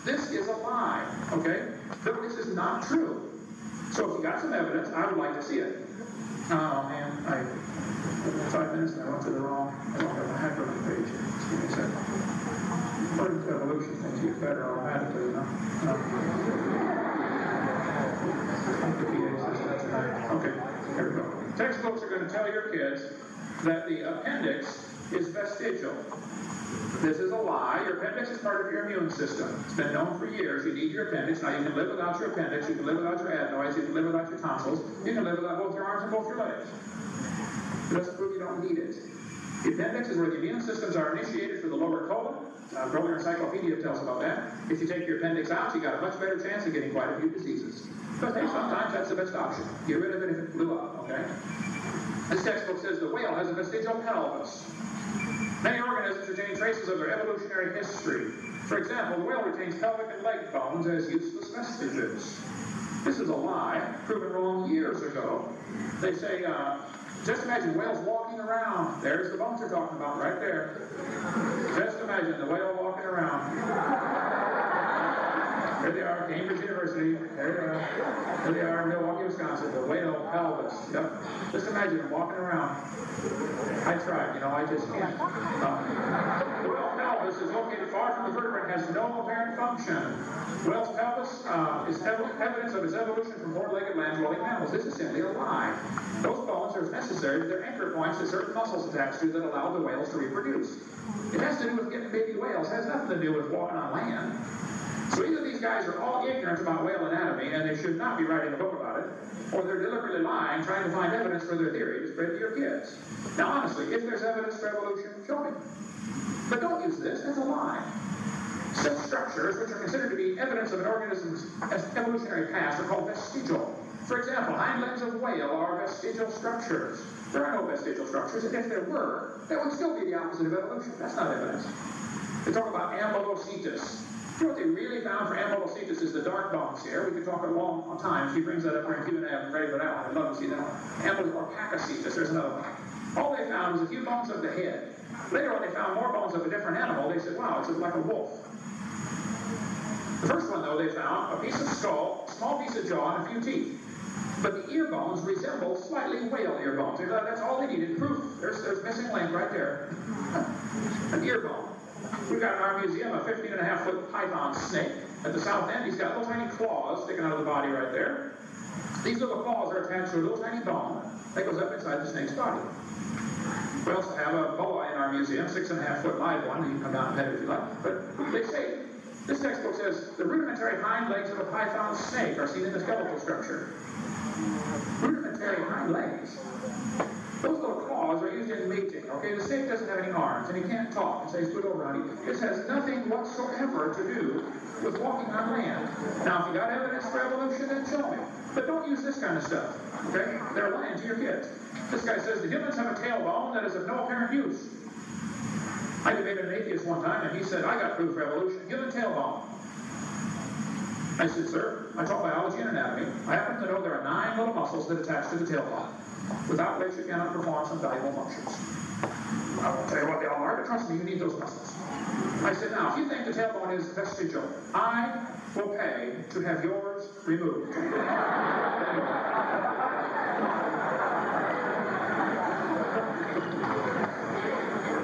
This is a lie, okay? This is not true. So if you got some evidence, I would like to see it. Oh man, 5 minutes and I went to the wrong, I don't have my hyperlink page here. Just give me a second. According to evolution, things get better automatically, you know? Okay, here we go. Textbooks are going to tell your kids that the appendix is vestigial. This is a lie. Your appendix is part of your immune system. It's been known for years. You need your appendix. Now you can live without your appendix. You can live without your adenoids. You can live without your tonsils. You can live without both your arms and both your legs. It doesn't prove you don't need it. The appendix is where the immune systems are initiated for the lower colon. Growing Encyclopedia tells about that. If you take your appendix out, you got a much better chance of getting quite a few diseases. But hey, sometimes that's the best option. Get rid of it if it blew up, okay? This textbook says the whale has a vestigial pelvis. Many organisms retain traces of their evolutionary history. For example, the whale retains pelvic and leg bones as useless vestiges. This is a lie, proven wrong years ago. They say, just imagine whales walking around. There's the bones they're talking about right there. Just imagine the whale walking around. There they are, Cambridge University. There they are, Milwaukee, Wisconsin. The whale pelvis. Yep. Just imagine them walking around. I tried, you know, I just can't. The whale pelvis is located far from the vertebrae and has no apparent function. Whale's pelvis is evidence of its evolution from four-legged land-dwelling mammals. This is simply a lie. Those bones are necessary. They're anchor points to certain muscles attached to that allow the whales to reproduce. It has to do with getting baby whales. It has nothing to do with walking on land. So either these guys are all ignorant about whale anatomy, and they should not be writing a book about it, or they're deliberately lying, trying to find evidence for their theory to spread to your kids. Now, honestly, if there's evidence for evolution, show me. But don't use this. That's a lie. Such structures, which are considered to be evidence of an organism's evolutionary past, are called vestigial. For example, hind legs of whale are vestigial structures. There are no vestigial structures, and if there were, that would still be the opposite of evolution. That's not evidence. They talk about ambulocetus. You know what they really found for ambulocetus is the dark bones here. We could talk a long time. She brings that up during Q&A. I'm ready for that one. I'd love to see that one. Ambulocetus, there's another one. All they found was a few bones of the head. Later, when they found more bones of a different animal, they said, wow, it's like a wolf. The first one, though, they found a piece of skull, a small piece of jaw, and a few teeth. But the ear bones resemble slightly whale ear bones. That's all they needed. Proof. There's missing link right there. An ear bone. We've got in our museum a 15.5-foot python snake. At the south end, he's got little tiny claws sticking out of the body right there. These little claws are attached to a little tiny bone that goes up inside the snake's body. We also have a boa in our museum, 6.5-foot live one. You can come down and pet it if you like. But they say, this textbook says, the rudimentary hind legs of a python snake are seen in the skeletal structure. Rudimentary hind legs. Those little claws are used in mating, okay? The snake doesn't have any arms, and he can't talk and say, scoot over, honey. This has nothing whatsoever to do with walking on land. Now, if you got evidence for evolution, then show me. But don't use this kind of stuff, okay? They're lying to your kids. This guy says the humans have a tailbone that is of no apparent use. I debated an atheist one time, and he said, I got proof for evolution, human tailbone. I said, sir, I taught biology and anatomy. I happen to know there are 9 little muscles that attach to the tailbone, without which you cannot perform some valuable functions. I won't tell you what they all are, but trust me, you need those muscles. I said, now, if you think the tailbone is vestigial, I will pay to have yours removed.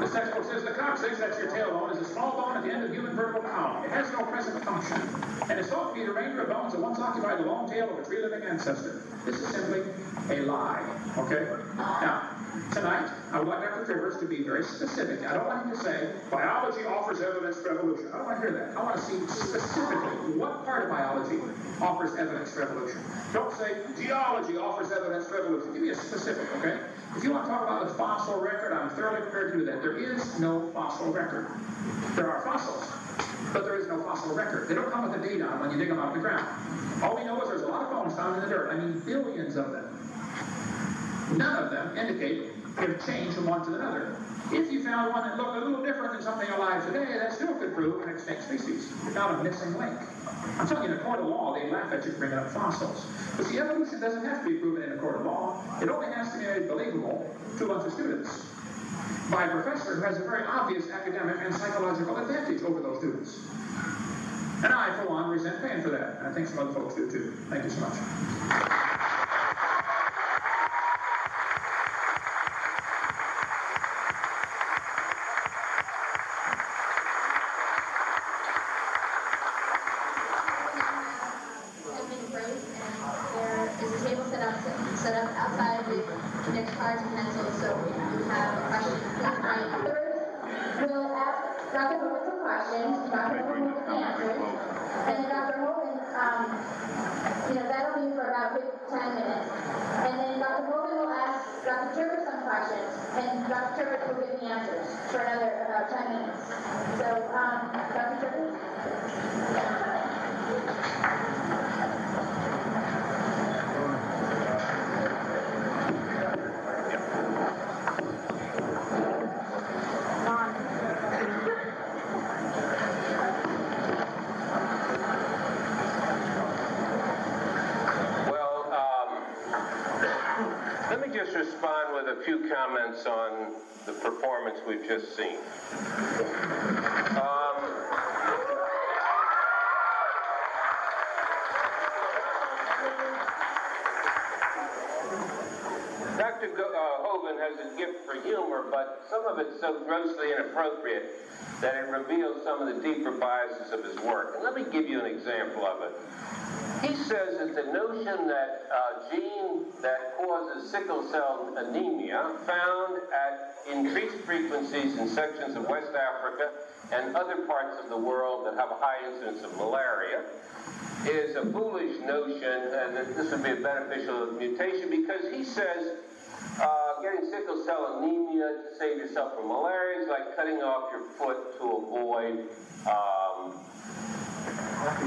This textbook says the coccyx, that's your tailbone, is a small bone at the end of the human vertebral column. It has no present function, and is thought to be the remainder of bones that once occupied the long tail of a tree-living ancestor. This is simply a lie, okay? Now, tonight, I would like Dr. Rivers to be very specific. I don't want him to say, biology offers evidence for evolution. I don't want to hear that. I want to see specifically what part of biology offers evidence for evolution. Don't say, geology offers evidence for evolution. Give me a specific, okay? If you want to talk about the fossil record, I'm thoroughly prepared to do that. There is no fossil record. There are fossils, but there is no fossil record. They don't come with a date on them when you dig them out of the ground. All we know is there's a lot of bones found in the dirt. I mean, billions of them. None of them indicate they've changed from one to another. If you found one that looked a little different than something alive today, that still could prove an extinct species. Not a missing link. I'm telling you, in a court of law, they laugh at you for bringing up fossils. But see, evolution doesn't have to be proven in a court of law. It only has to be made believable to a bunch of students by a professor who has a very obvious academic and psychological advantage over those students. And I, for one, resent paying for that. And I think some other folks do too. Thank you so much. Set up outside with next cards and pencils, so if you have a question, please write. First, we'll ask Dr. Hogan some questions. Dr. Hogan will answer. Then Dr. Hogan, that'll be for about 10 minutes. And then Dr. Hogan will ask Dr. Turber some questions, and Dr. Turber will give the answers for another about 10 minutes. So, Dr. Turber? Let me just respond with a few comments on the performance we've just seen. Dr. Hogan has a gift for humor, but some of it's so grossly inappropriate that it reveals some of the deeper biases of his work. And let me give you an example of it. He says that the notion that a gene that causes sickle cell anemia found at increased frequencies in sections of West Africa and other parts of the world that have a high incidence of malaria is a foolish notion, and that this would be a beneficial mutation, because he says getting sickle cell anemia to save yourself from malaria is like cutting off your foot to avoid,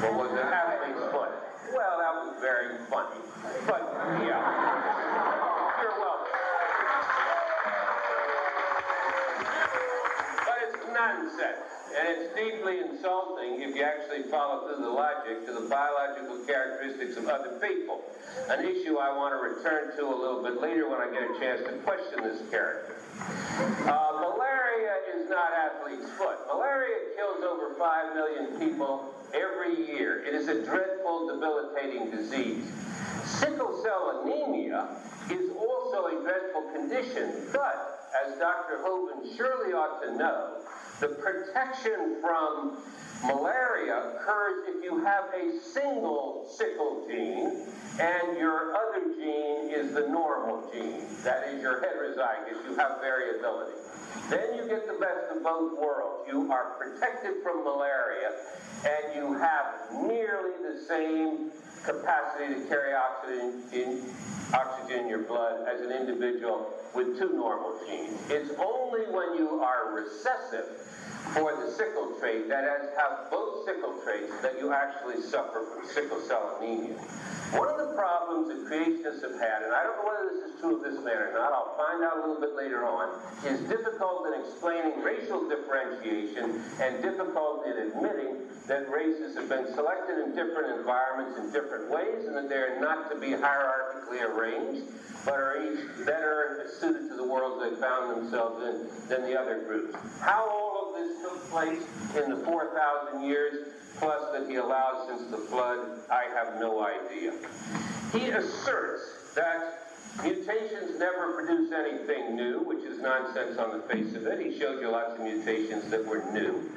what was it, athlete's foot. Well, that was very funny, but yeah, you're welcome. But it's nonsense, and it's deeply insulting if you actually follow through the logic to the biological characteristics of other people, an issue I want to return to a little bit later when I get a chance to question this character. Malaria is not athlete's foot. Malaria kills over 5 million people every year. It is a dreadful, debilitating disease. Sickle cell anemia is also a dreadful condition, but as Dr. Hogan surely ought to know, the protection from malaria occurs if you have a single sickle gene and your other gene is the normal gene. That is, your heterozygous. You have variability. Then you get the best of both worlds. You are protected from malaria, and you have nearly the same capacity to carry oxygen in your blood as an individual with two normal genes. It's only when you are recessive for the sickle trait, that have both sickle traits, that you actually suffer from sickle cell anemia. One of the problems that creationists have had, and I don't know whether this is true of this man or not, I'll find out a little bit later on, is difficult in explaining racial differentiation and difficult in admitting that races have been selected in different environments in different ways, and that they're not to be hierarchically arranged, but are each better suited to the worlds they found themselves in than the other groups. How all of this took place in the 4,000 years plus that he allows since the flood, I have no idea. He asserts that mutations never produce anything new, which is nonsense on the face of it. He showed you lots of mutations that were new.